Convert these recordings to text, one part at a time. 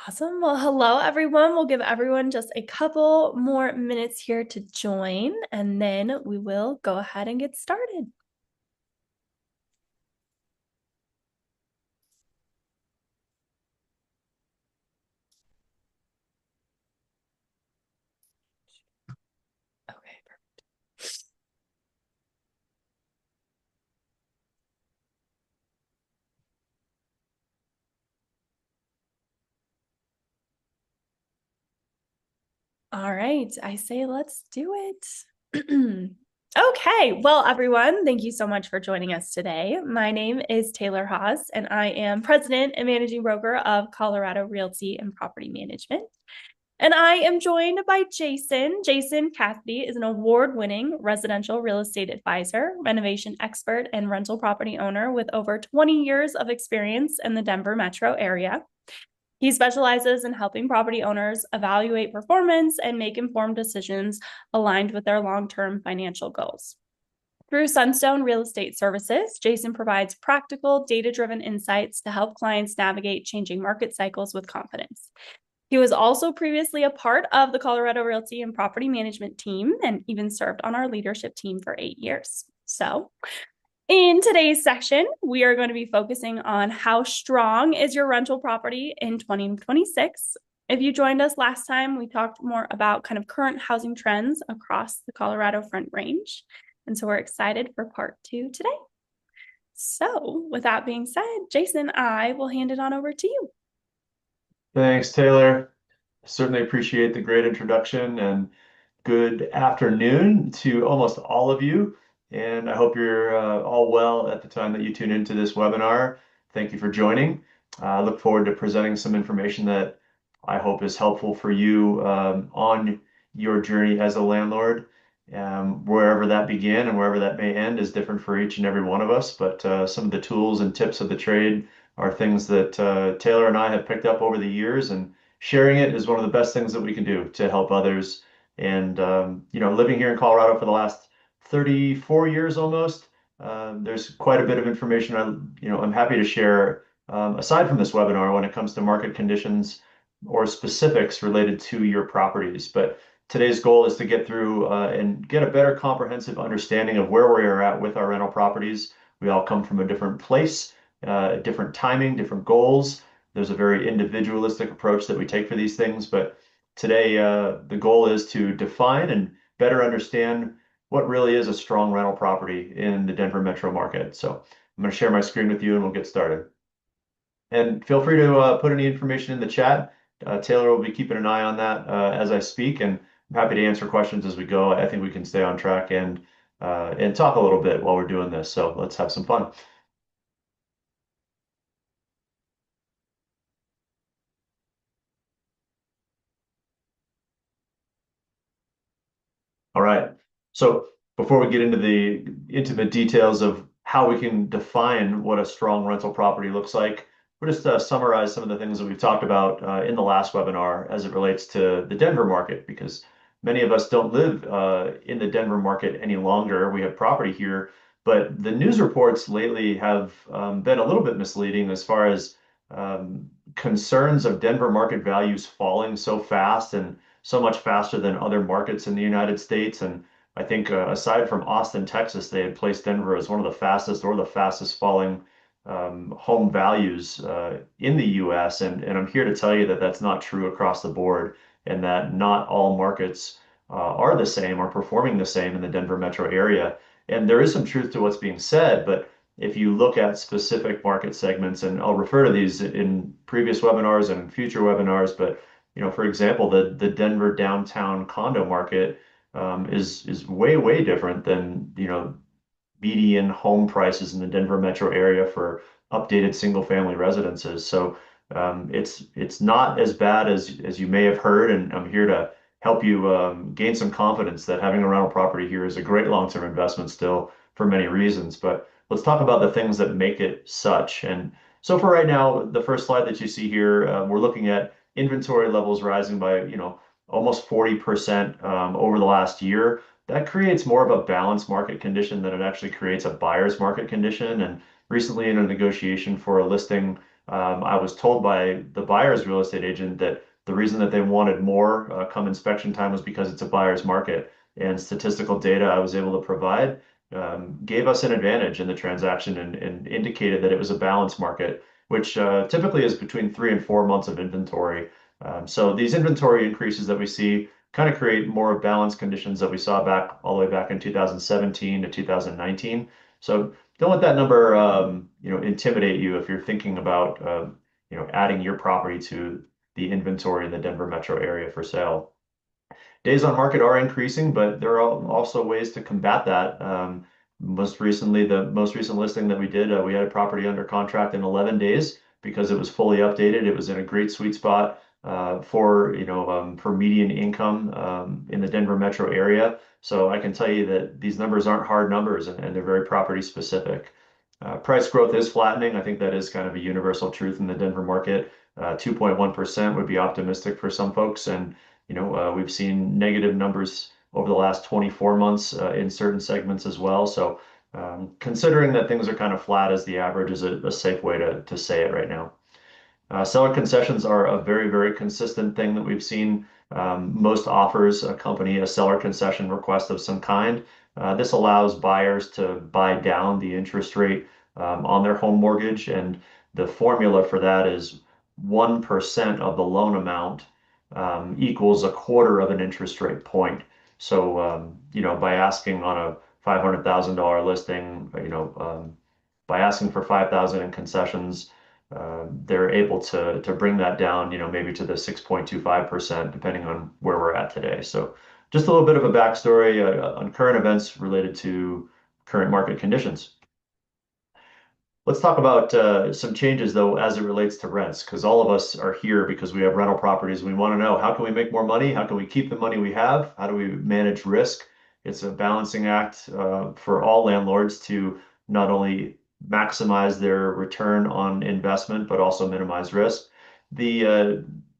Awesome. Well, hello, everyone. We'll give everyone just a couple more minutes here to join, and then we will go ahead and get started. Okay. All right. I say let's do it. Okay. Well, everyone, thank you so much for joining us today. My name is Taylor Haas, and I am president and managing broker of Colorado Realty and Property Management. And I am joined by Jason. Jason Cassidy is an award-winning residential real estate advisor, renovation expert, and rental property owner with over 20 years of experience in the Denver metro area. He specializes in helping property owners evaluate performance and make informed decisions aligned with their long-term financial goals. Through Sunstone Real Estate Services, Jason provides practical, data-driven insights to help clients navigate changing market cycles with confidence. He was also previously a part of the Colorado Realty and Property Management team and even served on our leadership team for 8 years. So, in today's section, we are going to be focusing on how strong is your rental property in 2026. If you joined us last time, we talked more about kind of current housing trends across the Colorado Front Range. And so we're excited for part 2 today. So, with that being said, Jason, I will hand it on over to you. Thanks, Taylor. Certainly appreciate the great introduction and good afternoon to almost all of you. And I hope you're all well at the time that you tune into this webinar. Thank you for joining. I look forward to presenting some information that I hope is helpful for you on your journey as a landlord. Wherever that began and wherever that may end is different for each and every one of us, but some of the tools and tips of the trade are things that Taylor and I have picked up over the years, and sharing it is one of the best things that we can do to help others. And living here in Colorado for the last 34 years almost, there's quite a bit of information I'm happy to share aside from this webinar when it comes to market conditions or specifics related to your properties. But today's goal is to get through and get a better comprehensive understanding of where we are at with our rental properties. We all come from a different place, different timing, different goals. There's a very individualistic approach that we take for these things, but today the goal is to define and better understand what really is a strong rental property in the Denver metro market. So I'm going to share my screen with you and we'll get started. And feel free to put any information in the chat. Taylor will be keeping an eye on that as I speak, and I'm happy to answer questions as we go. I think we can stay on track and talk a little bit while we're doing this. So let's have some fun. All right. So before we get into the intimate details of how we can define what a strong rental property looks like, we'll just summarize some of the things that we've talked about in the last webinar as it relates to the Denver market, because many of us don't live in the Denver market any longer. We have property here, but the news reports lately have been a little bit misleading as far as concerns of Denver market values falling so fast and so much faster than other markets in the United States. And I think aside from Austin, Texas, they had placed Denver as one of the fastest or the fastest falling home values in the US. And I'm here to tell you that that's not true across the board, and that not all markets are the same or performing the same in the Denver metro area. And there is some truth to what's being said, but if you look at specific market segments, and I'll refer to these in previous webinars and in future webinars, but for example, the Denver downtown condo market is way different than median home prices in the Denver metro area for updated single family residences. So it's not as bad as you may have heard, and I'm here to help you gain some confidence that having a rental property here is a great long-term investment still for many reasons. But let's talk about the things that make it such. And so for right now, the first slide that you see here, we're looking at inventory levels rising by almost 40% over the last year. That creates more of a balanced market condition than it actually creates a buyer's market condition. And recently, in a negotiation for a listing I was told by the buyer's real estate agent that the reason that they wanted more come inspection time was because it's a buyer's market. And statistical data I was able to provide gave us an advantage in the transaction and indicated that it was a balanced market, which typically is between 3 and 4 months of inventory. So these inventory increases that we see kind of create more balanced conditions that we saw back all the way back in 2017 to 2019. So don't let that number, intimidate you if you're thinking about, adding your property to the inventory in the Denver metro area for sale. Days on market are increasing, but there are also ways to combat that. Most recently, the most recent listing that we did, we had a property under contract in 11 days because it was fully updated. It was in a great sweet spot for median income in the Denver metro area. So I can tell you that these numbers aren't hard numbers and they're very property specific. Price growth is flattening. I think that is kind of a universal truth in the Denver market. 2.1% would be optimistic for some folks, and we've seen negative numbers over the last 24 months in certain segments as well. So considering that things are kind of flat as the average is a safe way to say it right now. Seller concessions are a very, very consistent thing that we've seen. Most offers accompany a seller concession request of some kind. This allows buyers to buy down the interest rate on their home mortgage, and the formula for that is 1% of the loan amount equals a quarter of an interest rate point. So, by asking on a $500,000 listing, by asking for 5,000 in concessions, they're able to bring that down, maybe to the 6.25%, depending on where we're at today. So just a little bit of a backstory on current events related to current market conditions. Let's talk about some changes, though, as it relates to rents, because all of us are here because we have rental properties. We want to know, how can we make more money? How can we keep the money we have? How do we manage risk? It's a balancing act for all landlords to not only maximize their return on investment, but also minimize risk. The uh,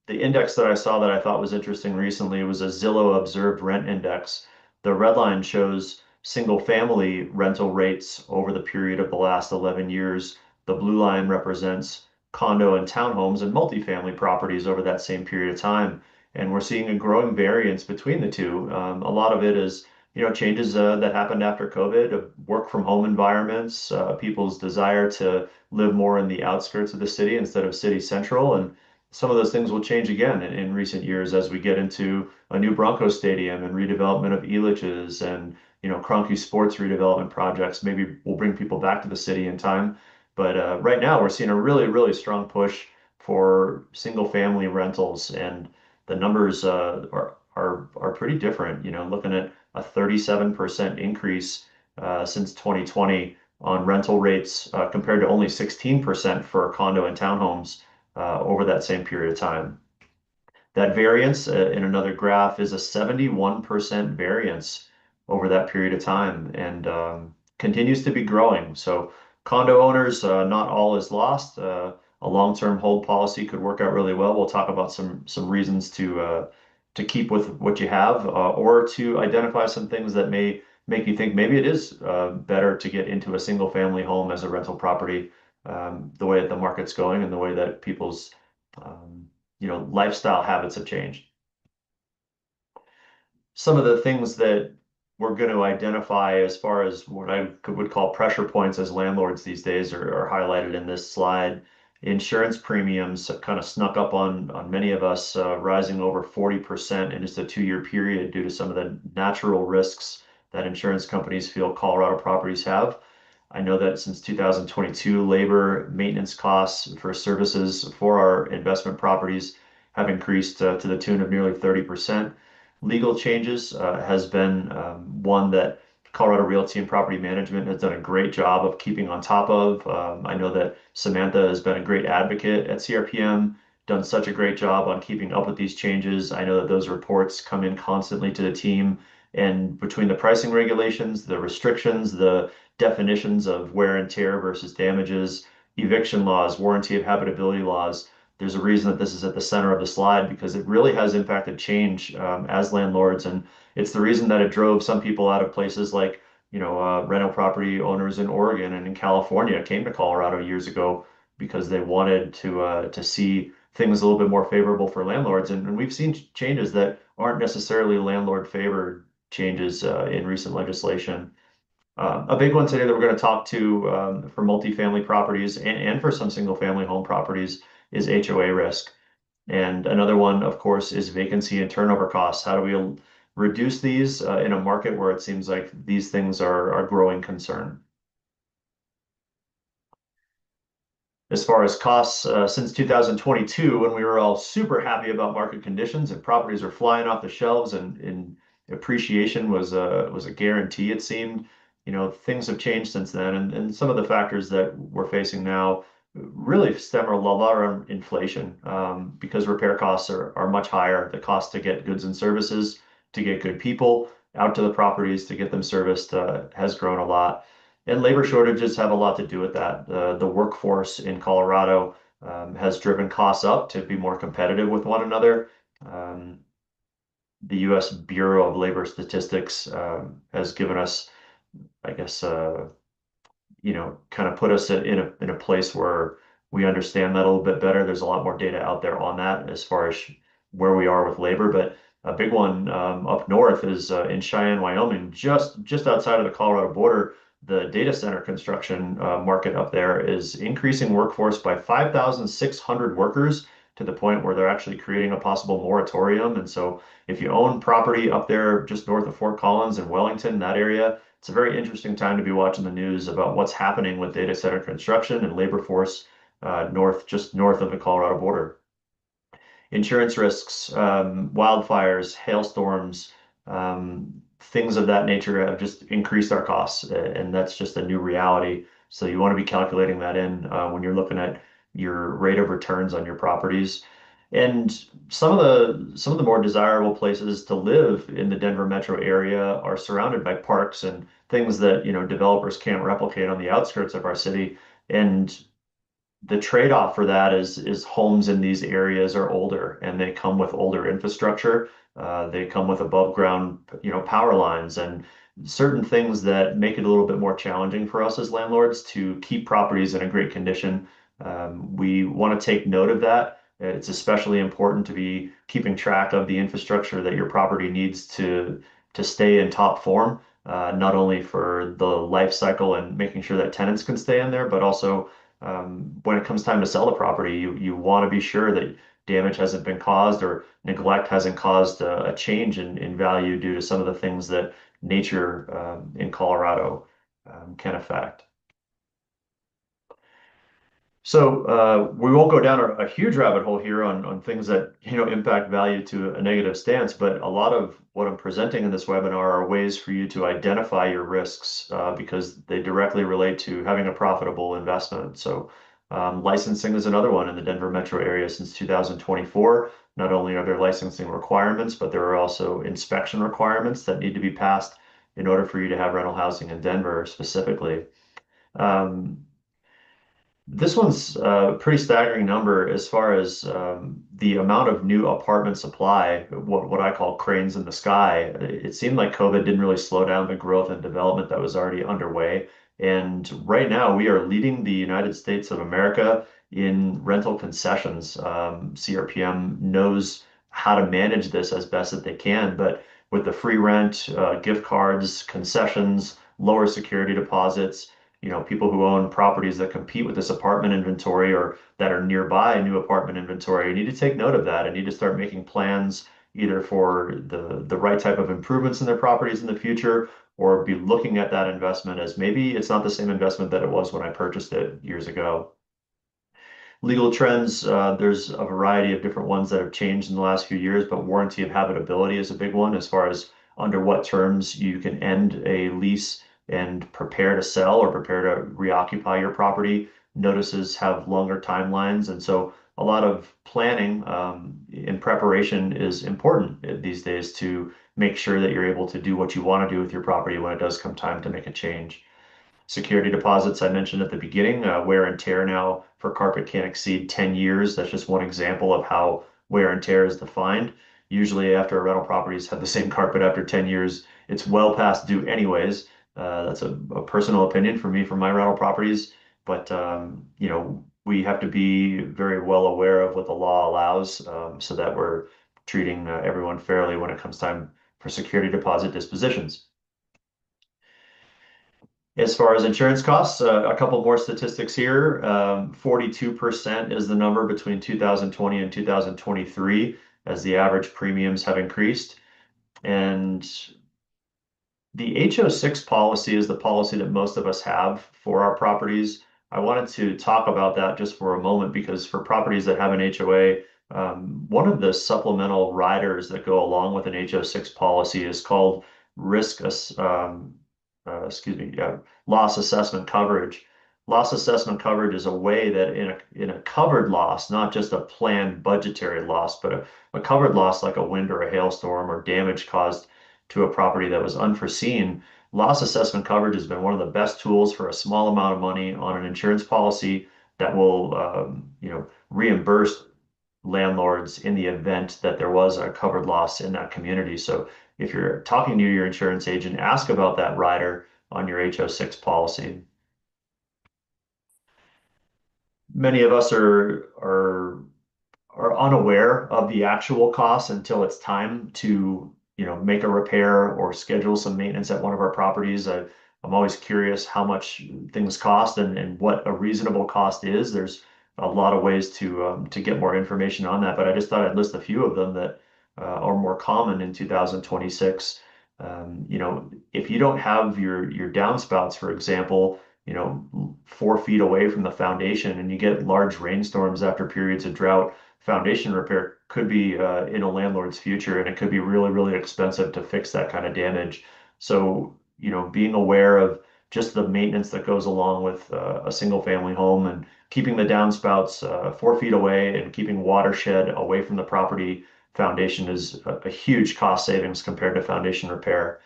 the index that I saw that I thought was interesting recently was a Zillow Observed Rent Index. The red line shows single family rental rates over the period of the last 11 years. The blue line represents condo and townhomes and multifamily properties over that same period of time. And we're seeing a growing variance between the two. A lot of it is, changes that happened after COVID, work from home environments, people's desire to live more in the outskirts of the city instead of city central. And some of those things will change again in recent years as we get into a new Broncos stadium and redevelopment of Elitch's and Kroenke sports redevelopment projects. Maybe we'll bring people back to the city in time. But right now, we're seeing a really, really strong push for single family rentals, and the numbers are pretty different. Looking at a 37% increase since 2020 on rental rates compared to only 16% for condo and townhomes over that same period of time. That variance in another graph is a 71% variance over that period of time and continues to be growing. So condo owners, not all is lost. A long-term hold policy could work out really well. We'll talk about some reasons to keep with what you have or to identify some things that may make you think maybe it is better to get into a single family home as a rental property, the way that the market's going and the way that people's lifestyle habits have changed. Some of the things that we're going to identify as far as what I would call pressure points as landlords these days are highlighted in this slide. Insurance premiums have kind of snuck up on many of us, rising over 40% in just a 2-year period due to some of the natural risks that insurance companies feel Colorado properties have. I know that since 2022, labor maintenance costs for services for our investment properties have increased to the tune of nearly 30%. Legal changes has been one that Colorado Realty and Property Management has done a great job of keeping on top of. I know that Samantha has been a great advocate at CRPM, done such a great job on keeping up with these changes. I know that those reports come in constantly to the team, and between the pricing regulations, the restrictions, the definitions of wear and tear versus damages, eviction laws, warranty of habitability laws, there's a reason that this is at the center of the slide because it really has impacted change as landlords. And it's the reason that it drove some people out of places like, rental property owners in Oregon and in California came to Colorado years ago because they wanted to see things a little bit more favorable for landlords. And we've seen changes that aren't necessarily landlord favored changes in recent legislation. A big one today that we're going to talk to for multifamily properties and for some single family home properties is HOA risk. And another one, of course, is vacancy and turnover costs. How do we reduce these in a market where it seems like these things are growing concern? As far as costs, since 2022, when we were all super happy about market conditions and properties are flying off the shelves and appreciation was a guarantee, it seemed, things have changed since then. And some of the factors that we're facing now really stem a lot from inflation because repair costs are much higher. The cost to get goods and services, to get good people out to the properties, to get them serviced has grown a lot. And labor shortages have a lot to do with that. The workforce in Colorado has driven costs up to be more competitive with one another. Um, the U.S. Bureau of Labor Statistics has given us, I guess, kind of put us in a place where we understand that a little bit better. There's a lot more data out there on that as far as where we are with labor. But a big one up north is in Cheyenne, Wyoming, just outside of the Colorado border. The data center construction market up there is increasing workforce by 5,600 workers to the point where they're actually creating a possible moratorium. And so, if you own property up there just north of Fort Collins and Wellington, that area, it's a very interesting time to be watching the news about what's happening with data center construction and labor force just north of the Colorado border. Insurance risks, wildfires, hailstorms, things of that nature have just increased our costs, and that's just a new reality. So you want to be calculating that in when you're looking at your rate of returns on your properties. And some of the more desirable places to live in the Denver metro area are surrounded by parks and things that, developers can't replicate on the outskirts of our city. And the trade-off for that is homes in these areas are older and they come with older infrastructure. They come with above ground, power lines and certain things that make it a little bit more challenging for us as landlords to keep properties in a great condition. We want to take note of that. It's especially important to be keeping track of the infrastructure that your property needs to stay in top form, not only for the life cycle and making sure that tenants can stay in there, but also when it comes time to sell the property, you want to be sure that damage hasn't been caused or neglect hasn't caused a change in value due to some of the things that nature in Colorado can affect. So we won't go down a huge rabbit hole here on things that impact value to a negative stance, but a lot of what I'm presenting in this webinar are ways for you to identify your risks because they directly relate to having a profitable investment. So licensing is another one in the Denver metro area since 2024. Not only are there licensing requirements, but there are also inspection requirements that need to be passed in order for you to have rental housing in Denver specifically. Um, this one's a pretty staggering number as far as the amount of new apartment supply, what I call cranes in the sky. It seemed like COVID didn't really slow down the growth and development that was already underway. And right now, we are leading the United States of America in rental concessions. CRPM knows how to manage this as best that they can, but with the free rent, gift cards, concessions, lower security deposits, people who own properties that compete with this apartment inventory or that are nearby new apartment inventory, you need to take note of that and need to start making plans either for the right type of improvements in their properties in the future or be looking at that investment as maybe it's not the same investment that it was when I purchased it years ago. Legal trends, there's a variety of different ones that have changed in the last few years, but warranty of habitability is a big one as far as under what terms you can end a lease and prepare to sell or prepare to reoccupy your property. Notices have longer timelines, and so a lot of planning in preparation is important these days to make sure that you're able to do what you want to do with your property when it does come time to make a change. Security deposits I mentioned at the beginning, wear and tear now for carpet can't exceed 10 years. That's just one example of how wear and tear is defined. Usually after a rental properties have the same carpet after 10 years, it's well past due anyways. That's a personal opinion for me for my rental properties. But we have to be very well aware of what the law allows, so that we're treating everyone fairly when it comes time for security deposit dispositions. As far as insurance costs, a couple more statistics here. 42% is the number between 2020 and 2023 as the average premiums have increased. And the HO6 policy is the policy that most of us have for our properties. I wanted to talk about that just for a moment because for properties that have an HOA, one of the supplemental riders that go along with an HO6 policy is called risk, excuse me, yeah, loss assessment coverage. Loss assessment coverage is a way that in a covered loss, not just a planned budgetary loss, but a covered loss like a wind or a hailstorm or damage caused to a property that was unforeseen, loss assessment coverage has been one of the best tools for a small amount of money on an insurance policy that will, reimburse landlords in the event that there was a covered loss in that community. So if you're talking to your insurance agent, ask about that rider on your HO6 policy. Many of us are unaware of the actual costs until it's time to, make a repair or schedule some maintenance at one of our properties. I'm always curious how much things cost and what a reasonable cost is. There's a lot of ways to get more information on that, but I just thought I'd list a few of them that are more common in 2026. If you don't have your downspouts, for example, 4 feet away from the foundation and you get large rainstorms after periods of drought, foundation repair could be in a landlord's future, and it could be really, really expensive to fix that kind of damage. So, being aware of just the maintenance that goes along with a single family home and keeping the downspouts 4 feet away and keeping watershed away from the property foundation is a huge cost savings compared to foundation repair.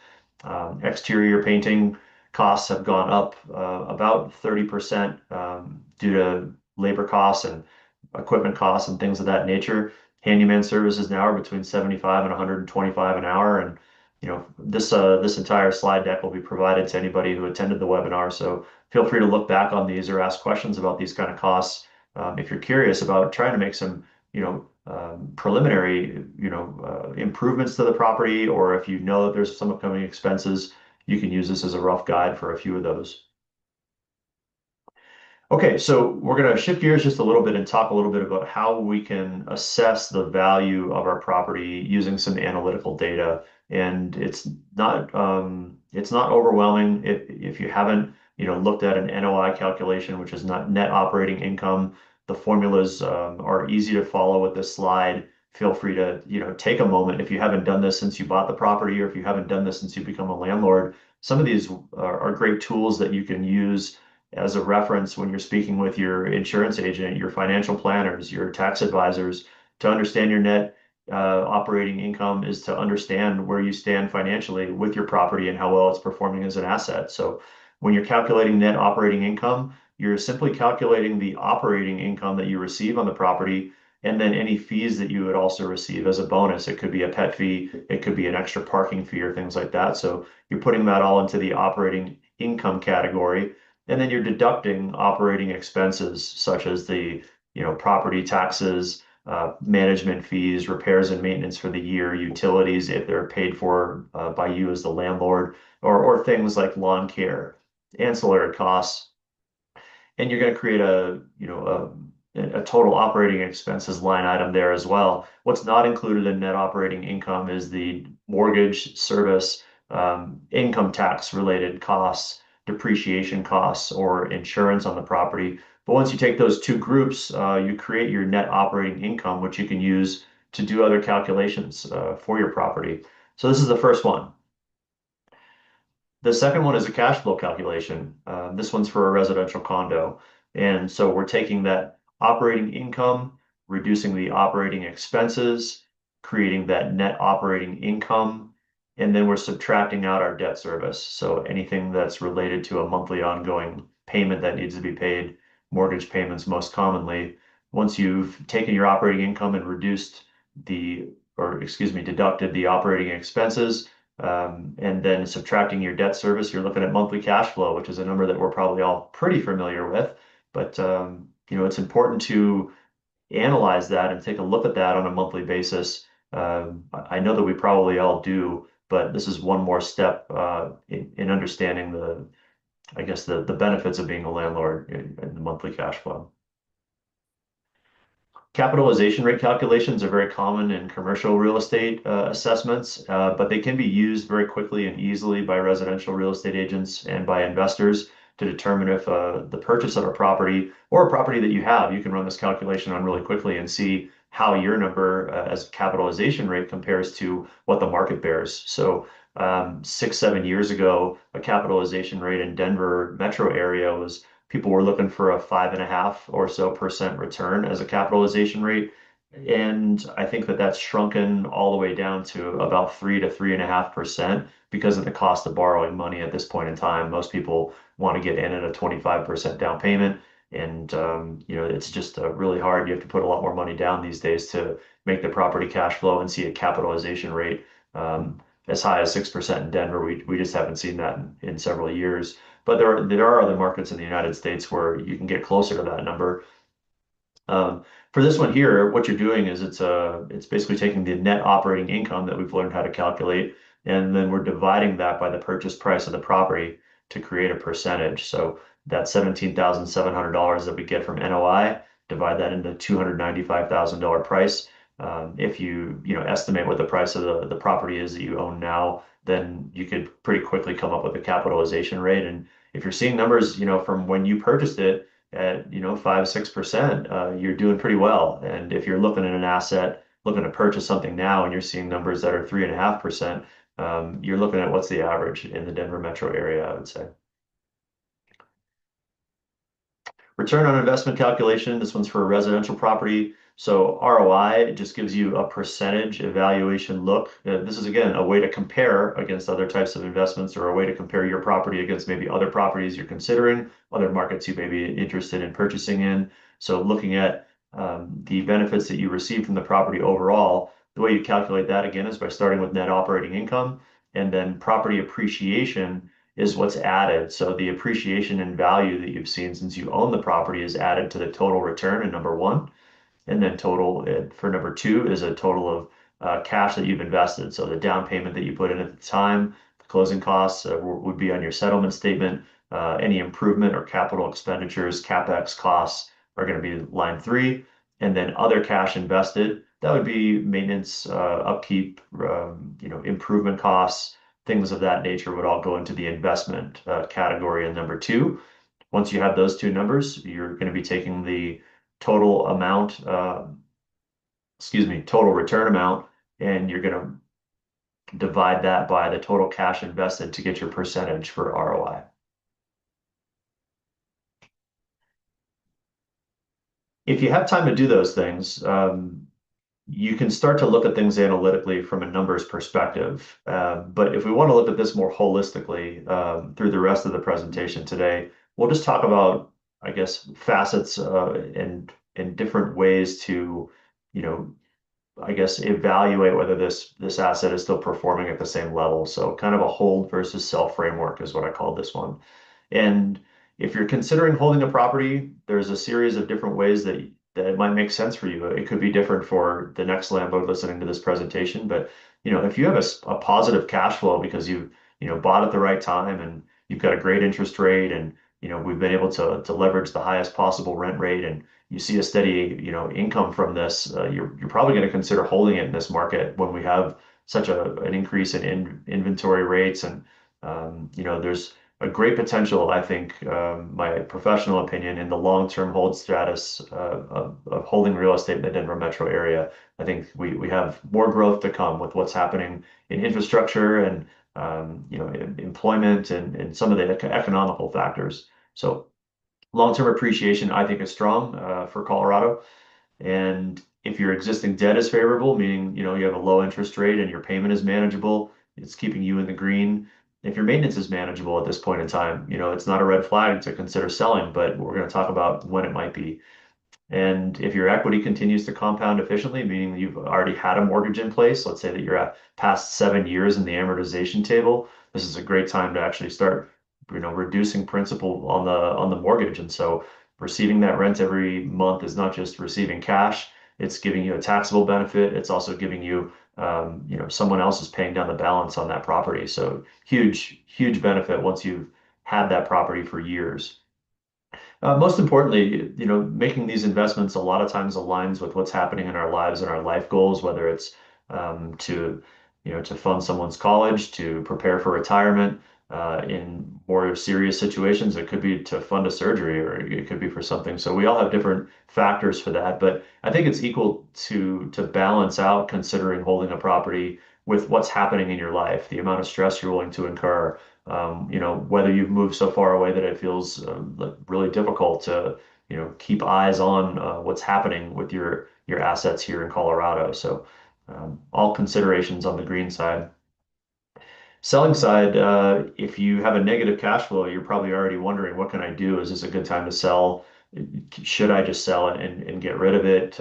Exterior painting costs have gone up about 30% due to labor costs and equipment costs and things of that nature. Handyman services now are between 75 and 125 an hour, and this entire slide deck will be provided to anybody who attended the webinar. So feel free to look back on these or ask questions about these kind of costs if you're curious about trying to make some preliminary improvements to the property, or if you know that there's some upcoming expenses, you can use this as a rough guide for a few of those. Okay, so we're going to shift gears just a little bit and talk a little bit about how we can assess the value of our property using some analytical data. And it's not overwhelming if you haven't looked at an NOI calculation, which is not net operating income. The formulas are easy to follow with this slide. Feel free to take a moment if you haven't done this since you bought the property, or if you haven't done this since you become a landlord. Some of these are great tools that you can use as a reference when you're speaking with your insurance agent, your financial planners, your tax advisors. To understand your net operating income is to understand where you stand financially with your property and how well it's performing as an asset. So when you're calculating net operating income, you're simply calculating the operating income that you receive on the property and then any fees that you would also receive as a bonus. It could be a pet fee, it could be an extra parking fee or things like that. So you're putting that all into the operating income category. And then you're deducting operating expenses such as the, property taxes, management fees, repairs and maintenance for the year, utilities if they're paid for by you as the landlord, or things like lawn care, ancillary costs. And you're going to create a total operating expenses line item there as well. What's not included in net operating income is the mortgage service, income tax related costs, depreciation costs, or insurance on the property. But once you take those two groups, you create your net operating income, which you can use to do other calculations for your property. So this is the first one. The second one is a cash flow calculation. This one's for a residential condo. And so we're taking that operating income, reducing the operating expenses, creating that net operating income, and then we're subtracting out our debt service. So anything that's related to a monthly ongoing payment that needs to be paid, mortgage payments most commonly. Once you've taken your operating income and deducted the operating expenses, and then subtracting your debt service, you're looking at monthly cash flow, which is a number that we're probably all pretty familiar with. But it's important to analyze that and take a look at that on a monthly basis. I know that we probably all do, but this is one more step in understanding I guess, the benefits of being a landlord in the monthly cash flow. Capitalization rate calculations are very common in commercial real estate assessments, but they can be used very quickly and easily by residential real estate agents and by investors to determine if the purchase of a property or a property that you have, you can run this calculation on really quickly and see how your number as a capitalization rate compares to what the market bears. So 6, 7 years ago, a capitalization rate in Denver metro area was people were looking for a 5.5% or so return as a capitalization rate. And I think that that's shrunken all the way down to about 3 to 3.5% because of the cost of borrowing money at this point in time. Most people want to get in at a 25% down payment. And, it's just really hard. You have to put a lot more money down these days to make the property cash flow and see a capitalization rate as high as 6% in Denver. We just haven't seen that in several years. But there are other markets in the United States where you can get closer to that number. For this one here, what you're doing is it's basically taking the net operating income that we've learned how to calculate, and then we're dividing that by the purchase price of the property to create a percentage. So that $17,700 that we get from NOI, divide that into $295,000 price. If estimate what the price of the property is that you own now, then you could pretty quickly come up with a capitalization rate. And if you're seeing numbers, from when you purchased it at 5, 6%, you're doing pretty well. And if you're looking at an asset, looking to purchase something now, and you're seeing numbers that are 3.5%, you're looking at what's the average in the Denver metro area, I would say. Return on investment calculation, this one's for a residential property. So ROI just gives you a percentage evaluation look. This is, again, a way to compare against other types of investments or a way to compare your property against maybe other properties you're considering, other markets you may be interested in purchasing in. So looking at the benefits that you receive from the property overall, the way you calculate that, again, is by starting with net operating income, and then property appreciation is what's added. So the appreciation in value that you've seen since you own the property is added to the total return in number one. And then total for number two is a total of cash that you've invested. So the down payment that you put in at the time, the closing costs would be on your settlement statement. Any improvement or capital expenditures, CapEx costs are going to be line three. And then other cash invested, that would be maintenance, upkeep, improvement costs, things of that nature would all go into the investment category in number two. Once you have those two numbers, you're going to be taking the total amount, total return amount, and you're going to divide that by the total cash invested to get your percentage for ROI. If you have time to do those things, you can start to look at things analytically from a numbers perspective. But if we want to look at this more holistically through the rest of the presentation today, we'll just talk about, I guess, facets and different ways to, I guess, evaluate whether this asset is still performing at the same level. So kind of a hold versus sell framework is what I call this one. And if you're considering holding a property, there's a series of different ways that it might make sense for you. It could be different for the next landlord listening to this presentation, but if you have a positive cash flow because you've bought at the right time and you've got a great interest rate, and we've been able to leverage the highest possible rent rate, and you see a steady income from this, you're probably going to consider holding it in this market when we have such an increase in inventory rates. And there's a great potential, I think, my professional opinion, in the long-term hold status of holding real estate in the Denver metro area. I think we have more growth to come with what's happening in infrastructure and employment and some of the economical factors. So long-term appreciation, I think, is strong for Colorado. And if your existing debt is favorable, meaning you have a low interest rate and your payment is manageable, it's keeping you in the green. If your maintenance is manageable at this point in time, it's not a red flag to consider selling, but we're going to talk about when it might be. And if your equity continues to compound efficiently, meaning you've already had a mortgage in place, let's say that you're at past 7 years in the amortization table, this is a great time to actually start, reducing principal on the mortgage. And so receiving that rent every month is not just receiving cash, it's giving you a taxable benefit. It's also giving you, someone else is paying down the balance on that property. So huge, huge benefit once you've had that property for years. Most importantly, making these investments a lot of times aligns with what's happening in our lives and our life goals, whether it's to fund someone's college, to prepare for retirement. In more serious situations, it could be to fund a surgery, or it could be for something. So we all have different factors for that, but I think it's equal to balance out considering holding a property with what's happening in your life, the amount of stress you're willing to incur, whether you've moved so far away that it feels like really difficult to, keep eyes on what's happening with your assets here in Colorado. So all considerations on the green side. Selling side, if you have a negative cash flow, you're probably already wondering, what can I do? Is this a good time to sell? Should I just sell it and get rid of it?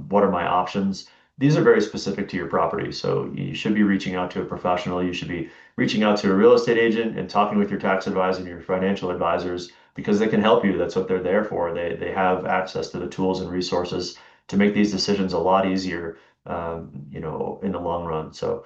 What are my options? These are very specific to your property. So you should be reaching out to a professional. You should be reaching out to a real estate agent and talking with your tax advisor and your financial advisors because they can help you. That's what they're there for. They have access to the tools and resources to make these decisions a lot easier, in the long run. So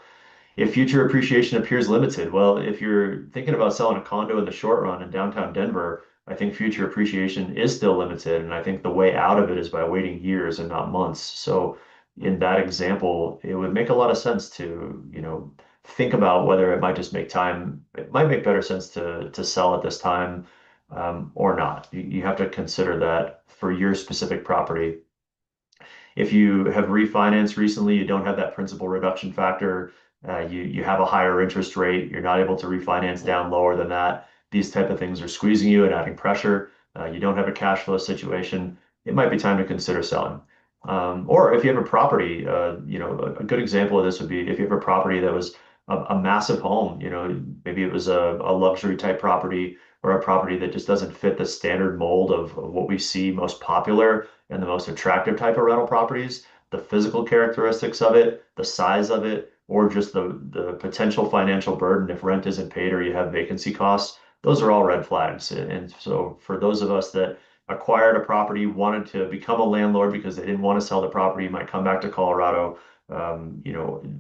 if future appreciation appears limited, well, if you're thinking about selling a condo in the short run in downtown Denver, I think future appreciation is still limited. And I think the way out of it is by waiting years and not months. So in that example, it would make a lot of sense to, think about whether it might just make time, it might make better sense to sell at this time, or not. You have to consider that for your specific property. If you have refinanced recently, you don't have that principal reduction factor. You have a higher interest rate. You're not able to refinance down lower than that. These type of things are squeezing you and adding pressure. You don't have a cash flow situation. It might be time to consider selling. Or if you have a property, a good example of this would be if you have a property that was a massive home, maybe it was a luxury type property or a property that just doesn't fit the standard mold of what we see most popular and the most attractive type of rental properties, the physical characteristics of it, the size of it, or just the potential financial burden if rent isn't paid or you have vacancy costs. Those are all red flags. And so for those of us that acquired a property, wanted to become a landlord because they didn't want to sell the property, might come back to Colorado,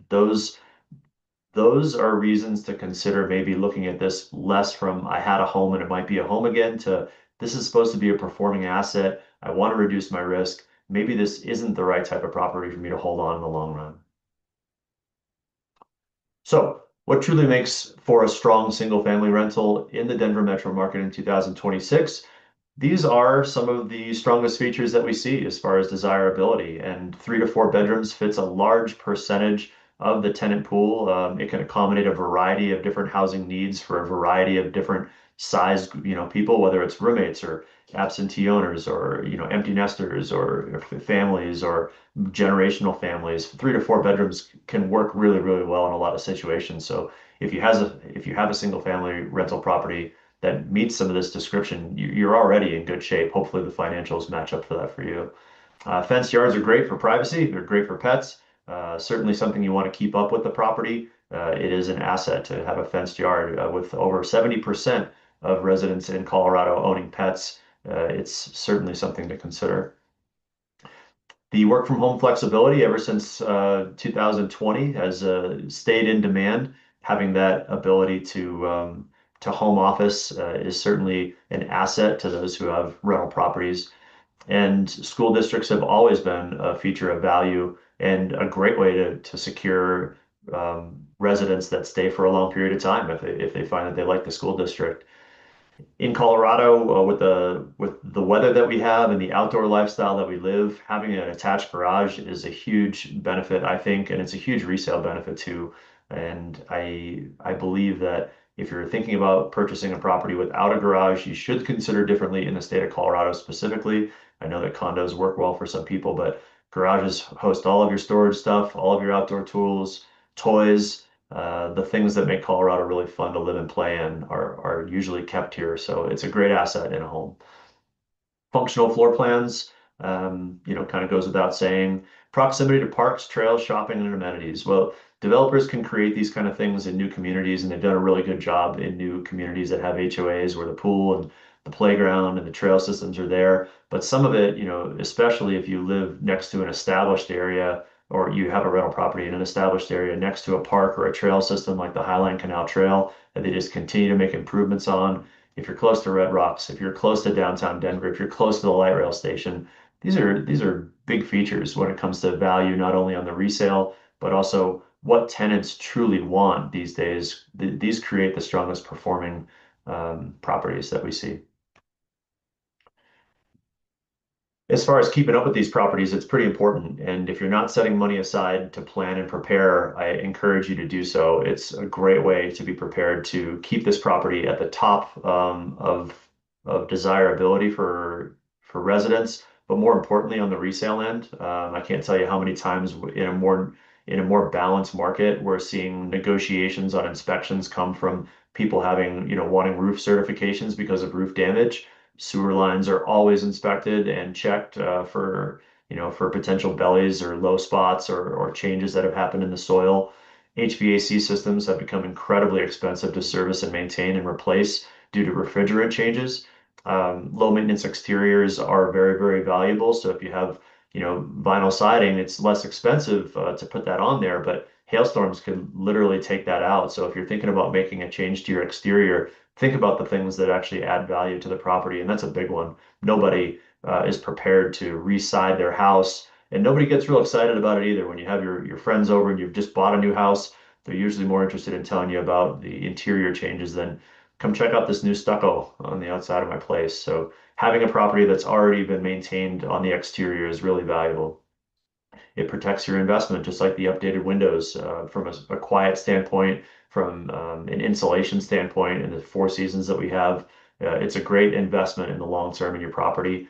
those are reasons to consider maybe looking at this less from I had a home and it might be a home again to this is supposed to be a performing asset. I want to reduce my risk. Maybe this isn't the right type of property for me to hold on in the long run. So, what truly makes for a strong single family rental in the Denver metro market in 2026? These are some of the strongest features that we see as far as desirability, and 3 to 4 bedrooms fits a large percentage of the tenant pool. It can accommodate a variety of different housing needs for a variety of different size, people, whether it's roommates or absentee owners or, empty nesters or families or generational families. 3 to 4 bedrooms can work really, really well in a lot of situations. So if you have a single family rental property that meets some of this description, you're already in good shape. Hopefully, the financials match up for that for you. Fenced yards are great for privacy. They're great for pets. Certainly something you want to keep up with the property. It is an asset to have a fenced yard with over 70% of residents in Colorado owning pets. It's certainly something to consider. The work from home flexibility ever since 2020 has stayed in demand. Having that ability to home office is certainly an asset to those who have rental properties. And school districts have always been a feature of value and a great way to secure residents that stay for a long period of time if they find that they like the school district in Colorado, with the weather that we have and the outdoor lifestyle that we live, having an attached garage is a huge benefit, I think, and it's a huge resale benefit too. And I believe that if you're thinking about purchasing a property without a garage, you should consider differently in the state of Colorado specifically. I know that condos work well for some people, but garages host all of your storage stuff, all of your outdoor tools, toys. The things that make Colorado really fun to live and play in are usually kept here. So it's a great asset in a home. Functional floor plans, kind of goes without saying. Proximity to parks, trails, shopping, and amenities. Well, developers can create these kind of things in new communities, and they've done a really good job in new communities that have HOAs where the pool and the playground and the trail systems are there. But some of it, especially if you live next to an established area or you have a rental property in an established area next to a park or a trail system like the Highline Canal Trail that they just continue to make improvements on. If you're close to Red Rocks, if you're close to downtown Denver, if you're close to the light rail station, these are big features when it comes to value, not only on the resale, but also what tenants truly want these days. These create the strongest performing properties that we see. As far as keeping up with these properties, it's pretty important. And if you're not setting money aside to plan and prepare, I encourage you to do so. It's a great way to be prepared to keep this property at the top of desirability for residents, but more importantly on the resale end. I can't tell you how many times in a more balanced market, we're seeing negotiations on inspections come from people having, wanting roof certifications because of roof damage. Sewer lines are always inspected and checked for potential bellies or low spots or changes that have happened in the soil. HVAC systems have become incredibly expensive to service and maintain and replace due to refrigerant changes. Low maintenance exteriors are very, very valuable. So if you have, vinyl siding, it's less expensive to put that on there, but hailstorms can literally take that out. So if you're thinking about making a change to your exterior, think about the things that actually add value to the property, and that's a big one. Nobody is prepared to re-side their house, and nobody gets real excited about it either. When you have your friends over and you've just bought a new house, they're usually more interested in telling you about the interior changes than come check out this new stucco on the outside of my place. So having a property that's already been maintained on the exterior is really valuable. It protects your investment, just like the updated windows from a quiet standpoint, from an insulation standpoint, and the four seasons that we have. It's a great investment in the long term in your property.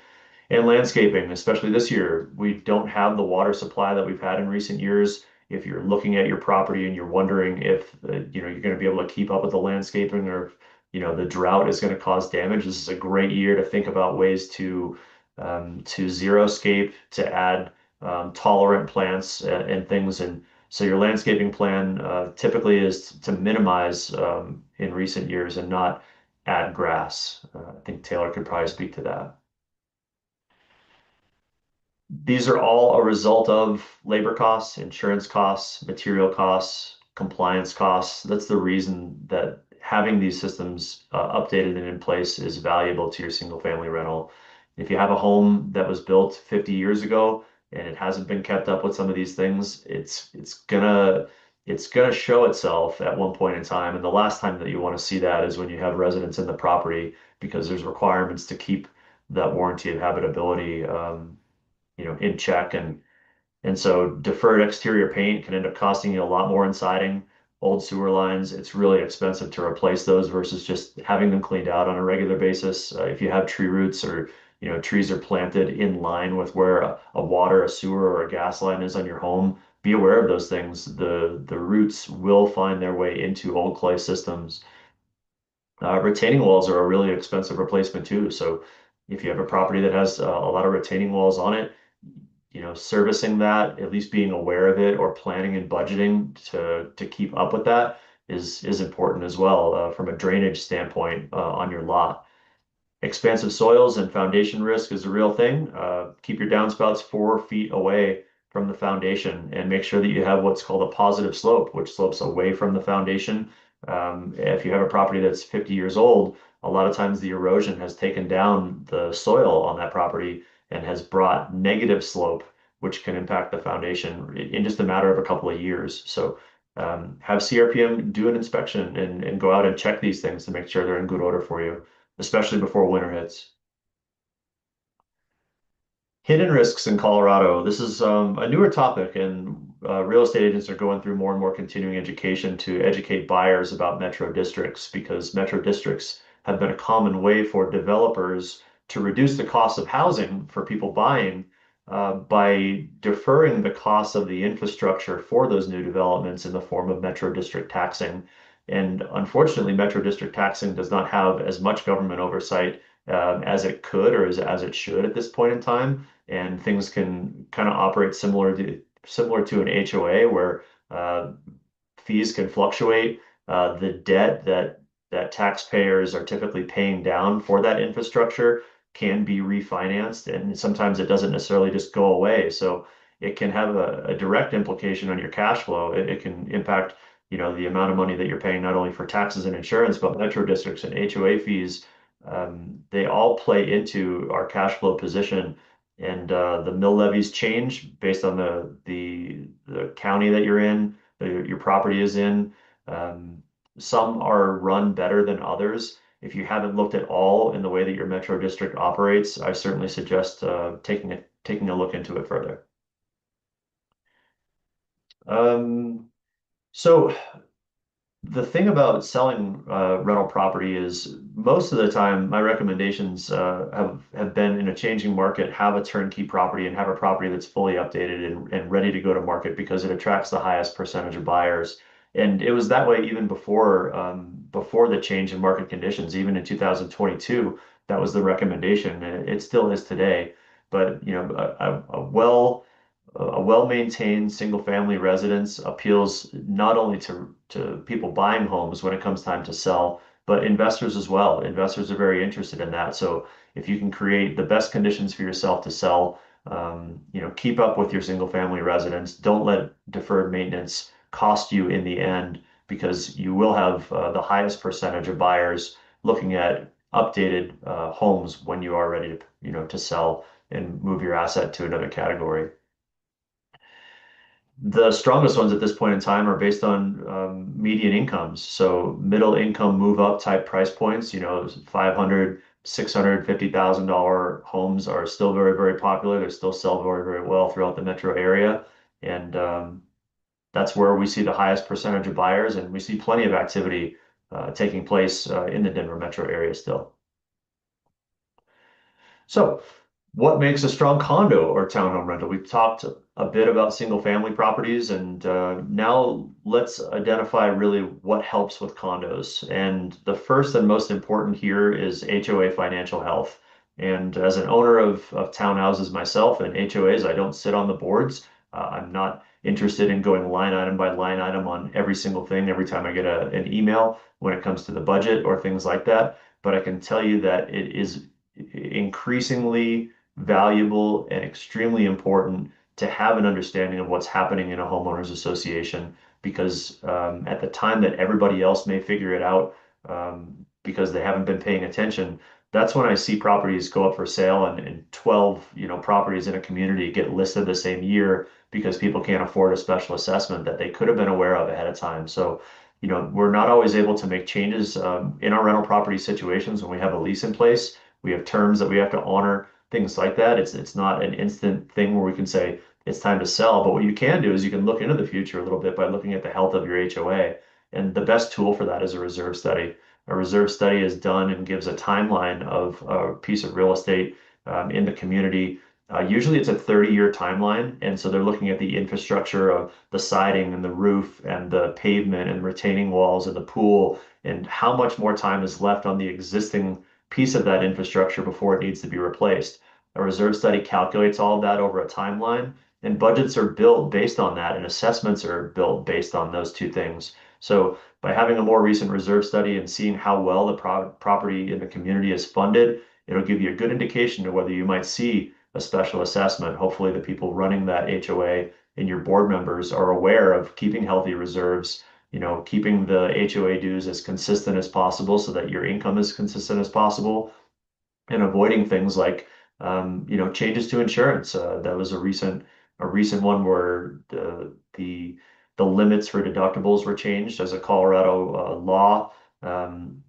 And landscaping, especially this year, we don't have the water supply that we've had in recent years. If you're looking at your property and you're wondering if you're going to be able to keep up with the landscaping or if the drought is going to cause damage, this is a great year to think about ways to xeriscape, to add tolerant plants and things. And so your landscaping plan typically is to minimize in recent years and not add grass. I think Taylor could probably speak to that. These are all a result of labor costs, insurance costs, material costs, compliance costs. That's the reason that having these systems updated and in place is valuable to your single family rental. If you have a home that was built 50 years ago and it hasn't been kept up with some of these things, it's gonna show itself at one point in time. And the last time that you want to see that is when you have residents in the property because there's requirements to keep that warranty of habitability in check. And so deferred exterior paint can end up costing you a lot more in siding. Old sewer lines, it's really expensive to replace those versus just having them cleaned out on a regular basis. If you have tree roots or trees are planted in line with where a water, a sewer, or a gas line is on your home, be aware of those things. The roots will find their way into old clay systems. Retaining walls are a really expensive replacement too. So if you have a property that has a lot of retaining walls on it, servicing that, at least being aware of it or planning and budgeting to keep up with that is important as well from a drainage standpoint on your lot. Expansive soils and foundation risk is a real thing. Keep your downspouts 4 feet away from the foundation and make sure that you have what's called a positive slope, which slopes away from the foundation. If you have a property that's 50 years old, a lot of times the erosion has taken down the soil on that property and has brought negative slope, which can impact the foundation in just a matter of a couple of years. So have CRPM do an inspection and go out and check these things to make sure they're in good order for you, especially before winter hits. Hidden risks in Colorado. This is a newer topic, and real estate agents are going through more and more continuing education to educate buyers about metro districts because metro districts have been a common way for developers to reduce the cost of housing for people buying by deferring the cost of the infrastructure for those new developments in the form of metro district taxing. And unfortunately, metro district taxing does not have as much government oversight as it could or as it should at this point in time, and things can kind of operate similar to an HOA where fees can fluctuate. The debt that that taxpayers are typically paying down for that infrastructure can be refinanced, and sometimes it doesn't necessarily just go away. So it can have a direct implication on your cash flow. It can impact, the amount of money that you're paying not only for taxes and insurance, but metro districts and HOA fees. They all play into our cash flow position, and the mill levies change based on the county that you're in, your property is in. Um, some are run better than others. If you haven't looked at all in the way that your metro district operates, I certainly suggest taking a look into it further. Um, so the thing about selling rental property is most of the time my recommendations have been in a changing market, have a turnkey property and have a property that's fully updated and ready to go to market because it attracts the highest percentage of buyers. And it was that way even before the change in market conditions, even in 2022, that was the recommendation. It still is today. But a well-maintained single-family residence appeals not only to people buying homes when it comes time to sell, but investors as well. Investors are very interested in that. So if you can create the best conditions for yourself to sell, keep up with your single-family residence. Don't let deferred maintenance cost you in the end, because you will have the highest percentage of buyers looking at updated homes when you are ready to sell and move your asset to another category. The strongest ones at this point in time are based on median incomes. So middle income move up type price points, 500, $650,000 homes are still very, very popular. They still sell very, very well throughout the metro area. And that's where we see the highest percentage of buyers, and we see plenty of activity taking place in the Denver metro area still. So, what makes a strong condo or townhome rental? We've talked a bit about single family properties, and now let's identify really what helps with condos. And the first and most important here is HOA financial health. And as an owner of townhouses myself and HOAs, I don't sit on the boards. I'm not interested in going line item by line item on every single thing every time I get an email when it comes to the budget or things like that. But I can tell you that it is increasingly valuable and extremely important to have an understanding of what's happening in a homeowners association, because at the time that everybody else may figure it out, because they haven't been paying attention, that's when I see properties go up for sale, and 12, properties in a community get listed the same year because people can't afford a special assessment that they could have been aware of ahead of time. So, we're not always able to make changes in our rental property situations when we have a lease in place. We have terms that we have to honor, things like that. It's not an instant thing where we can say it's time to sell. But what you can do is you can look into the future a little bit by looking at the health of your HOA. And the best tool for that is a reserve study. A reserve study is done and gives a timeline of a piece of real estate in the community. Usually it's a 30-year timeline. And so they're looking at the infrastructure of the siding and the roof and the pavement and retaining walls and the pool, and how much more time is left on the existing piece of that infrastructure before it needs to be replaced. A reserve study calculates all of that over a timeline, and budgets are built based on that, and assessments are built based on those two things. So by having a more recent reserve study and seeing how well the property in the community is funded, it'll give you a good indication of whether you might see a special assessment. Hopefully the people running that HOA and your board members are aware of keeping healthy reserves, keeping the HOA dues as consistent as possible so that your income is consistent as possible, and avoiding things like, changes to insurance. That was a recent one where the limits for deductibles were changed as a Colorado law. Um,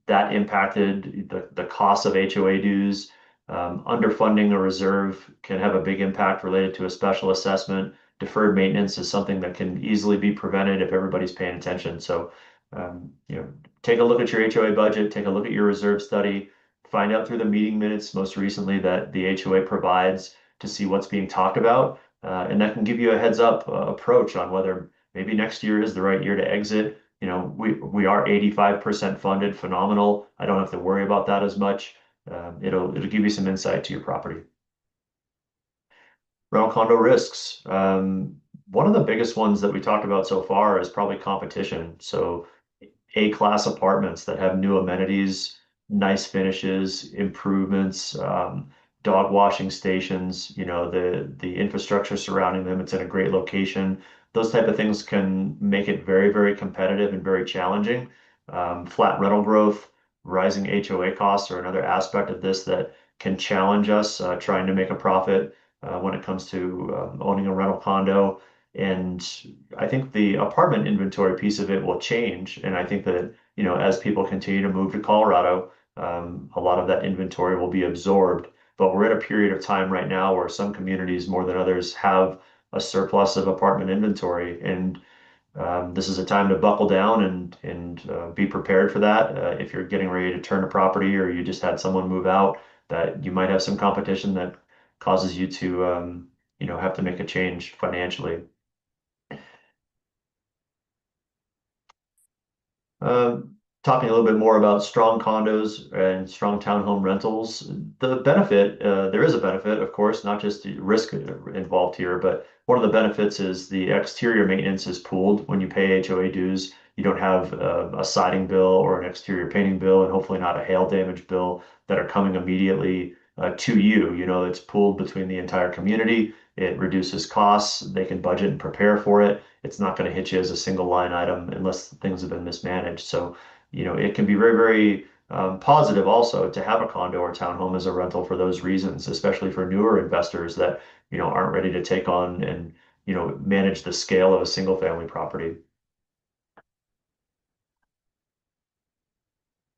that impacted the cost of HOA dues. Underfunding a reserve can have a big impact related to a special assessment. Deferred maintenance is something that can easily be prevented if everybody's paying attention. So, take a look at your HOA budget, take a look at your reserve study, find out through the meeting minutes most recently that the HOA provides to see what's being talked about. And that can give you a heads up approach on whether maybe next year is the right year to exit. We are 85% funded, phenomenal. I don't have to worry about that as much. It'll give you some insight to your property. Rental condo risks. One of the biggest ones that we talked about so far is probably competition. So A-class apartments that have new amenities, nice finishes, improvements, dog washing stations, the infrastructure surrounding them. It's in a great location. Those type of things can make it very, very competitive and very challenging. Flat rental growth, rising HOA costs are another aspect of this that can challenge us trying to make a profit when it comes to owning a rental condo. And I think the apartment inventory piece of it will change. And I think that, as people continue to move to Colorado, a lot of that inventory will be absorbed. But we're at a period of time right now where some communities more than others have a surplus of apartment inventory. And this is a time to buckle down and be prepared for that. If you're getting ready to turn a property or you just had someone move out, that you might have some competition that causes you to, have to make a change financially. Talking a little bit more about strong condos and strong townhome rentals, the benefit, there is a benefit, of course, not just the risk involved here, but one of the benefits is the exterior maintenance is pooled when you pay HOA dues. You don't have a siding bill or an exterior painting bill, and hopefully not a hail damage bill that are coming immediately to you. It's pooled between the entire community. It reduces costs. They can budget and prepare for it. It's not going to hit you as a single line item unless things have been mismanaged. So, it can be very, very positive also to have a condo or townhome as a rental for those reasons, especially for newer investors that, aren't ready to take on and, manage the scale of a single family property.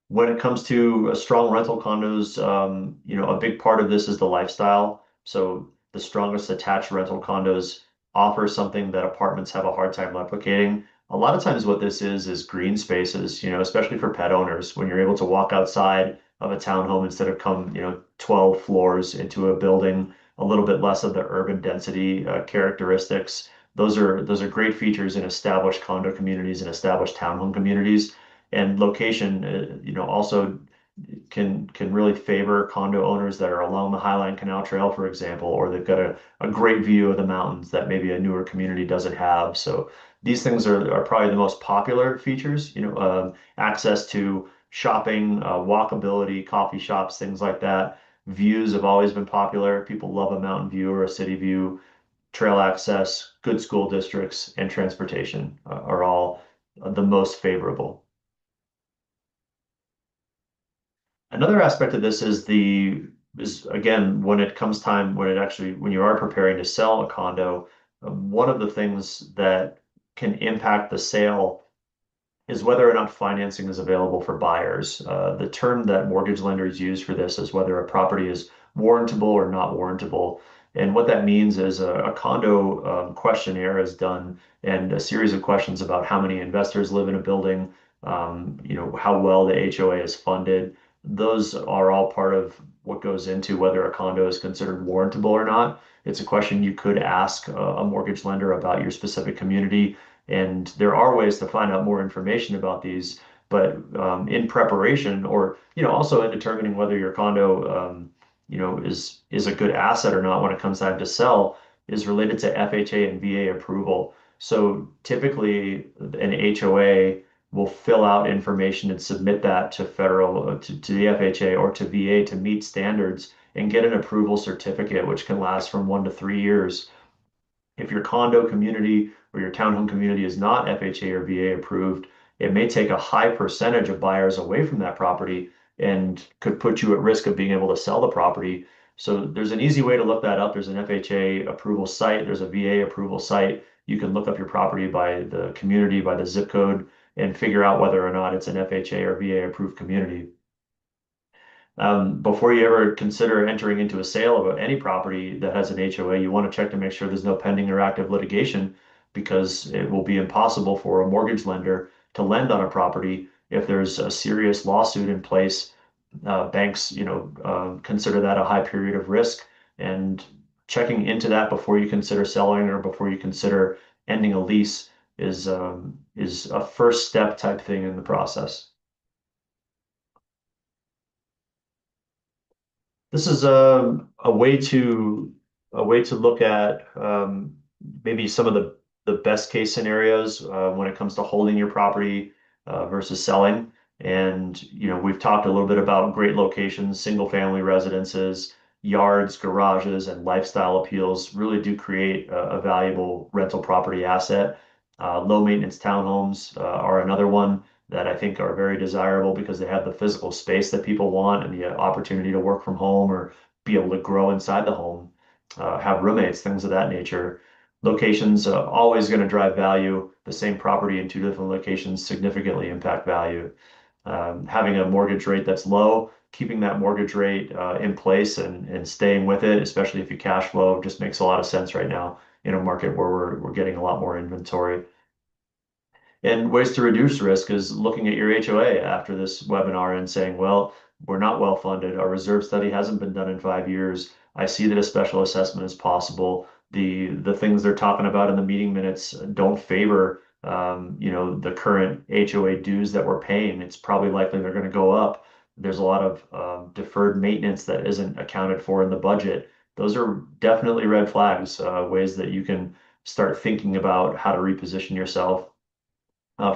When it comes to strong rental condos, a big part of this is the lifestyle. So the strongest attached rental condos offer something that apartments have a hard time replicating. A lot of times what this is green spaces, especially for pet owners, when you're able to walk outside of a townhome instead of come, 12 floors into a building, a little bit less of the urban density characteristics. Those are great features in established condo communities and established townhome communities. And location, also can really favor condo owners that are along the Highline Canal Trail, for example, or they've got a great view of the mountains that maybe a newer community doesn't have. So these things are probably the most popular features, access to shopping, walkability, coffee shops, things like that. Views have always been popular. People love a mountain view or a city view. Trail access, good school districts, and transportation are all the most favorable. Another aspect of this is again when it comes time when you are preparing to sell a condo, one of the things that can impact the sale is whether or not financing is available for buyers. The term that mortgage lenders use for this is whether a property is warrantable or not warrantable. And what that means is a condo questionnaire is done and a series of questions about how many investors live in a building, how well the HOA is funded. Those are all part of what goes into whether a condo is considered warrantable or not. It's a question you could ask a mortgage lender about your specific community, and there are ways to find out more information about these, but in preparation or, also in determining whether your condo, is a good asset or not when it comes time to sell is related to FHA and VA approval. So typically an HOA will fill out information and submit that to to the FHA or to VA to meet standards and get an approval certificate, which can last from 1 to 3 years. If your condo community or your townhome community is not FHA or VA approved, it may take a high percentage of buyers away from that property and could put you at risk of being able to sell the property. So there's an easy way to look that up. There's an FHA approval site, there's a VA approval site. You can look up your property by the community, by the zip code, and figure out whether or not it's an FHA or VA approved community. Before you ever consider entering into a sale of any property that has an HOA, you want to check to make sure there's no pending or active litigation because it will be impossible for a mortgage lender to lend on a property if there's a serious lawsuit in place. Banks, consider that a high period of risk, and checking into that before you consider selling or before you consider ending a lease is a first step type thing in the process. This is a way to look at maybe some of the best case scenarios when it comes to holding your property. versus selling. And, we've talked a little bit about great locations, single family residences, yards, garages, and lifestyle appeals really do create a valuable rental property asset. Low maintenance townhomes are another one that I think are very desirable because they have the physical space that people want and the opportunity to work from home or be able to grow inside the home, have roommates, things of that nature. Locations always going to drive value. The same property in two different locations significantly impact value. Having a mortgage rate that's low, keeping that mortgage rate in place and staying with it, especially if you cash flow, just makes a lot of sense right now in a market where we're getting a lot more inventory. And ways to reduce risk is looking at your HOA after this webinar and saying, well, we're not well funded. Our reserve study hasn't been done in 5 years. I see that a special assessment is possible. The things they're talking about in the meeting minutes don't favor the current HOA dues that we're paying. It's probably likely they're going to go up. There's a lot of deferred maintenance that isn't accounted for in the budget. Those are definitely red flags, ways that you can start thinking about how to reposition yourself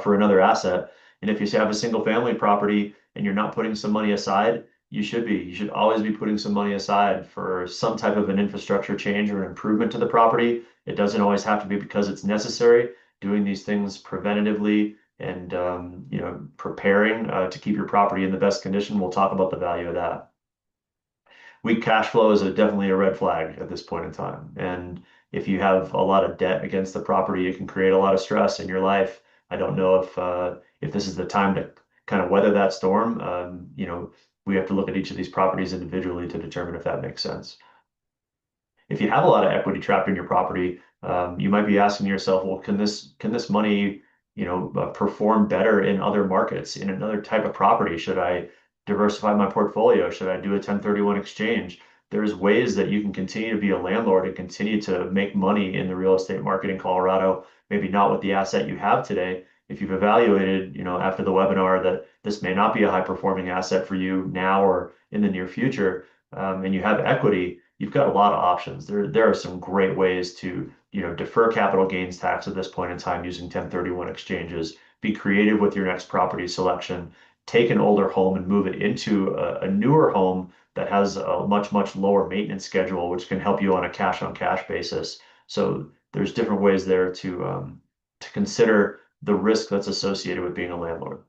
for another asset. And if you have a single family property and you're not putting some money aside, you should be. You should always be putting some money aside for some type of an infrastructure change or an improvement to the property. It doesn't always have to be because it's necessary. Doing these things preventatively and preparing to keep your property in the best condition. We'll talk about the value of that. Weak cash flow is definitely a red flag at this point in time. And if you have a lot of debt against the property, it can create a lot of stress in your life. I don't know if this is the time to kind of weather that storm. We have to look at each of these properties individually to determine if that makes sense. If you have a lot of equity trapped in your property, you might be asking yourself, well, can this money, perform better in other markets, in another type of property? Should I diversify my portfolio? Should I do a 1031 exchange? There's ways that you can continue to be a landlord and continue to make money in the real estate market in Colorado, maybe not with the asset you have today. If you've evaluated, after the webinar that this may not be a high performing asset for you now or in the near future, and you have equity, you've got a lot of options. There are some great ways to, defer capital gains tax at this point in time using 1031 exchanges. Be creative with your next property selection. Take an older home and move it into a newer home that has a much, much lower maintenance schedule, which can help you on a cash on cash basis. So there's different ways there to consider the risk that's associated with being a landlord.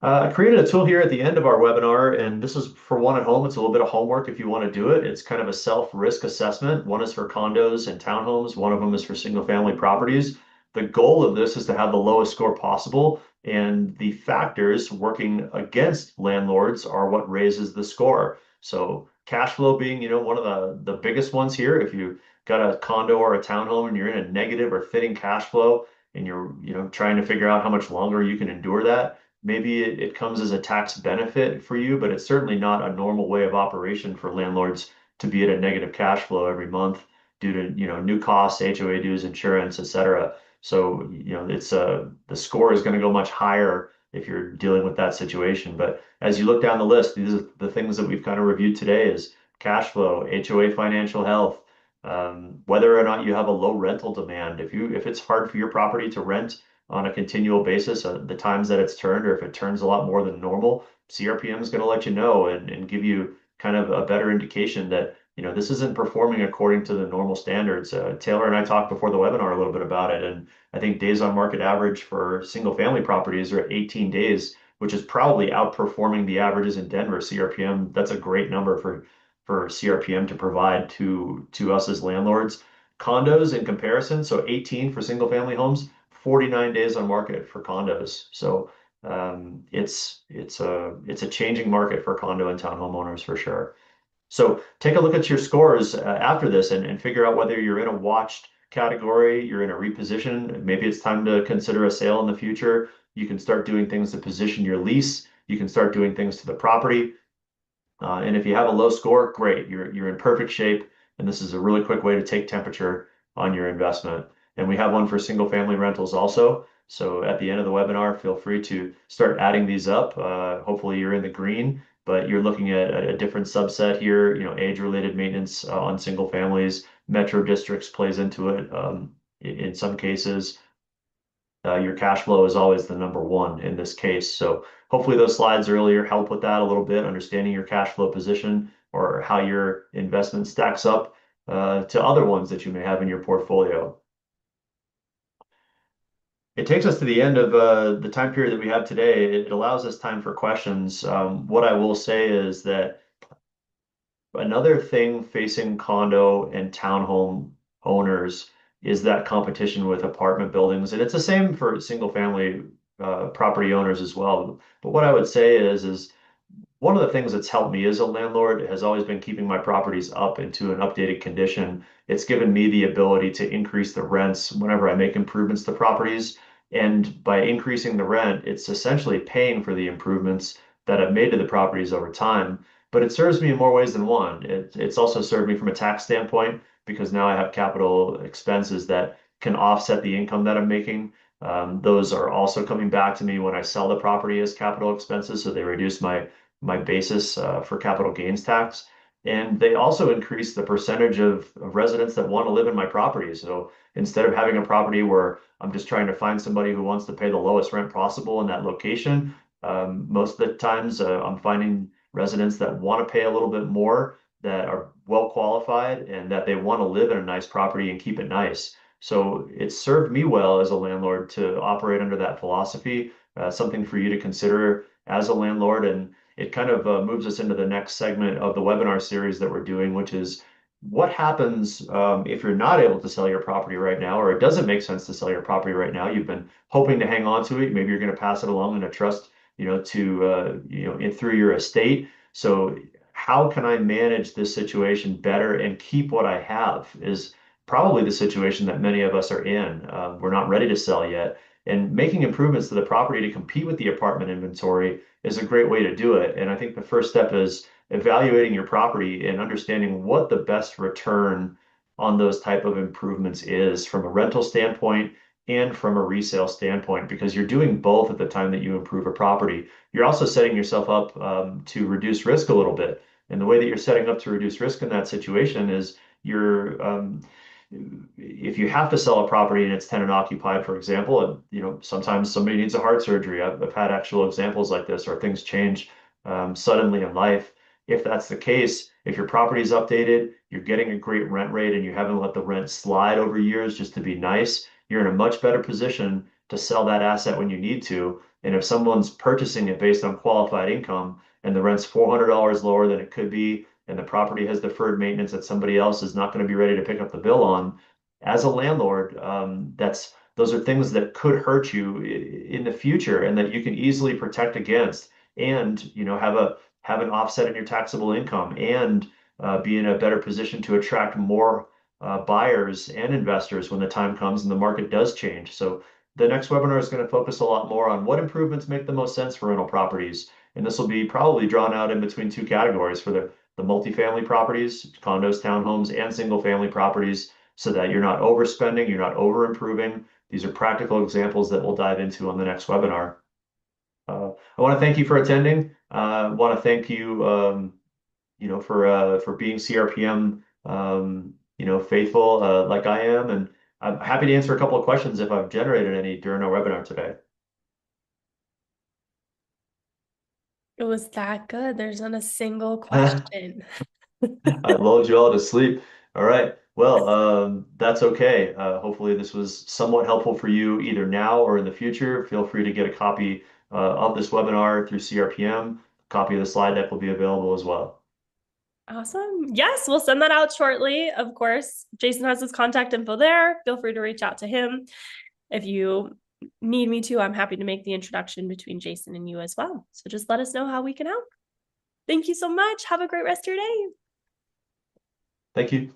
I created a tool here at the end of our webinar, and this is for one at home. It's a little bit of homework if you want to do it. It's kind of a self-risk assessment. One is for condos and townhomes. One of them is for single-family properties. The goal of this is to have the lowest score possible, and the factors working against landlords are what raises the score. So cash flow being, one of the biggest ones here. If you got a condo or a townhome and you're in a negative or thinning cash flow, and you're, trying to figure out how much longer you can endure that, maybe it comes as a tax benefit for you, but it's certainly not a normal way of operation for landlords to be at a negative cash flow every month due to, new costs, HOA dues, insurance, et cetera. So, it's the score is going to go much higher if you're dealing with that situation. But as you look down the list, these are the things that we've kind of reviewed today is cash flow, HOA financial health, whether or not you have a low rental demand. If it's hard for your property to rent on a continual basis, the times that it's turned, or if it turns a lot more than normal, CRPM is going to let you know and give you kind of a better indication that, this isn't performing according to the normal standards. Taylor and I talked before the webinar a little bit about it, and I think days on market average for single family properties are at 18 days, which is probably outperforming the averages in Denver CRPM. That's a great number for CRPM to provide to us as landlords. Condos in comparison, so 18 for single family homes, 49 days on market for condos. So it's a changing market for condo and townhome owners for sure. So take a look at your scores after this and figure out whether you're in a watched category, you're in a reposition. Maybe it's time to consider a sale in the future. You can start doing things to position your lease. You can start doing things to the property. And if you have a low score, great. You're in perfect shape. And this is a really quick way to take temperature on your investment. And we have one for single family rentals also. So at the end of the webinar, feel free to start adding these up. Hopefully you're in the green, but you're looking at a different subset here, age-related maintenance on single families. Metro districts plays into it in some cases. your cash flow is always the number one in this case. So hopefully those slides earlier help with that a little bit, understanding your cash flow position or how your investment stacks up to other ones that you may have in your portfolio. It takes us to the end of the time period that we have today. It allows us time for questions. What I will say is that another thing facing condo and townhome owners is that competition with apartment buildings, and it's the same for single family property owners as well. But what I would say is one of the things that's helped me as a landlord has always been keeping my properties up into an updated condition. It's given me the ability to increase the rents whenever I make improvements to properties. And by increasing the rent, it's essentially paying for the improvements that I've made to the properties over time. But it serves me in more ways than one. It's also served me from a tax standpoint because now I have capital expenses that can offset the income that I'm making. Those are also coming back to me when I sell the property as capital expenses, so they reduce my basis for capital gains tax. And they also increase the percentage of residents that want to live in my property. So instead of having a property where I'm just trying to find somebody who wants to pay the lowest rent possible in that location, most of the times I'm finding residents that want to pay a little bit more, that are well qualified, and that they want to live in a nice property and keep it nice. So it's served me well as a landlord to operate under that philosophy, something for you to consider as a landlord. And it kind of moves us into the next segment of the webinar series that we're doing, which is what happens if you're not able to sell your property right now, or it doesn't make sense to sell your property right now. You've been hoping to hang on to it. Maybe you're going to pass it along in a trust, through your estate. So how can I manage this situation better and keep what I have is probably the situation that many of us are in. We're not ready to sell yet. And making improvements to the property to compete with the apartment inventory is a great way to do it. And I think the first step is evaluating your property and understanding what the best return on those type of improvements is from a rental standpoint and from a resale standpoint, because you're doing both at the time that you improve a property. You're also setting yourself up to reduce risk a little bit. And the way that you're setting up to reduce risk in that situation is you're if you have to sell a property and it's tenant occupied, for example, and sometimes somebody needs a heart surgery. I've had actual examples like this, or things change suddenly in life. If that's the case, if your property is updated, you're getting a great rent rate, and you haven't let the rent slide over years just to be nice, you're in a much better position to sell that asset when you need to. And if someone's purchasing it based on qualified income and the rent's $400 lower than it could be, and the property has deferred maintenance that somebody else is not going to be ready to pick up the bill on, as a landlord, those are things that could hurt you in the future, and that you can easily protect against, and have an offset in your taxable income, and be in a better position to attract more buyers and investors when the time comes and the market does change. So the next webinar is going to focus a lot more on what improvements make the most sense for rental properties. And this will be probably drawn out in between two categories for the multifamily properties, condos, townhomes, and single family properties, so that you're not overspending, you're not over improving. These are practical examples that we'll dive into on the next webinar. I want to thank you for attending. I want to thank you, for being CRPM, faithful like I am, and I'm happy to answer a couple of questions if I've generated any during our webinar today. It was that good. There's not a single I question. lulled you all to sleep. All right. Well, that's okay. Hopefully this was somewhat helpful for you either now or in the future. Feel free to get a copy of this webinar through CRPM. A copy of the slide deck will be available as well. Awesome. Yes, we'll send that out shortly. Of course, Jason has his contact info there. Feel free to reach out to him. If you need me to, I'm happy to make the introduction between Jason and you as well. So just let us know how we can help. Thank you so much. Have a great rest of your day. Thank you.